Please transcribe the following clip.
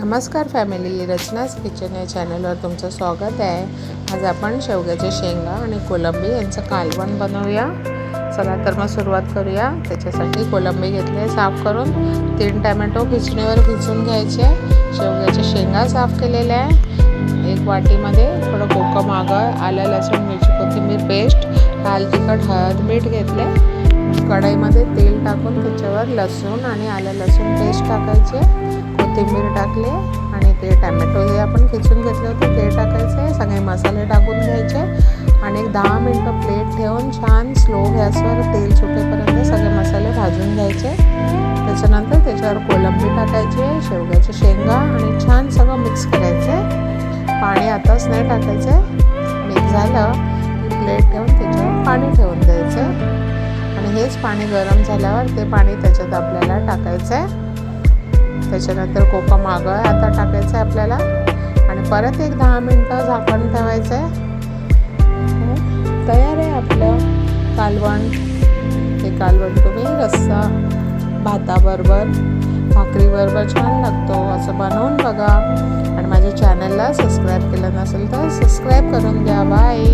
नमस्कार फॅमिली, रचनाच किचन या चॅनलवर तुमचं स्वागत आहे। आज आपण शेवग्याच्या शेंगा आणि कोलंबी यांचं कालवण बनवूया। चला तर मग सुरुवात करूया। त्याच्यासाठी कोलंबी घेतले साफ करून, 3 टोमॅटो खिचणीवर खिचून घ्यायचे। शेवग्याच्या शेंगा साफ केलेल्या आहे। एक वाटीमध्ये थोडं कोकम, आलं, लसूण, मिरची, कोथिंबीर पेस्ट, लाल तिखट, हळद, मीठ घेतले। कढईमध्ये तेल टाकून त्याच्यावर लसूण आणि आलं लसूण पेस्ट टाकायचे, कोथिंबीर टाकले आणि ते टोमॅटो जे आपण खिचून घेतले होते ते टाकायचे। सगळे मसाले टाकून घ्यायचे आणि 10 मिनिटं प्लेट ठेवून छान स्लो गॅसवर तेल सुटेपर्यंत सगळे मसाले भाजून घ्यायचे। त्याच्यानंतर त्याच्यावर कोलंबी टाकायची, शेवग्याच्या शेंगा आणि छान सगळं मिक्स करायचे। पाणी आताच नाही टाकायचे। मिक्स झालं की प्लेट ठेवून त्याच्यावर पाणी ठेवून द्यायचं आणि हेच पाणी गरम झाल्यावर ते पाणी त्याच्यात आपल्याला टाकायचं आहे। त्याच्यानंतर कोकम, आता टाकायचं आहे आपल्याला आणि परत एक 10 मिनिटं झाकण ठेवायचं आहे। तयार आहे आपलं कालवण। हे कालवण तुम्ही रस्सा भाताबरोबर, भाकरीबरोबर छान लागतो। असं बनवून बघा आणि माझ्या चॅनलला सबस्क्राईब केलं नसेल तर सबस्क्राईब करून घ्या। बाय।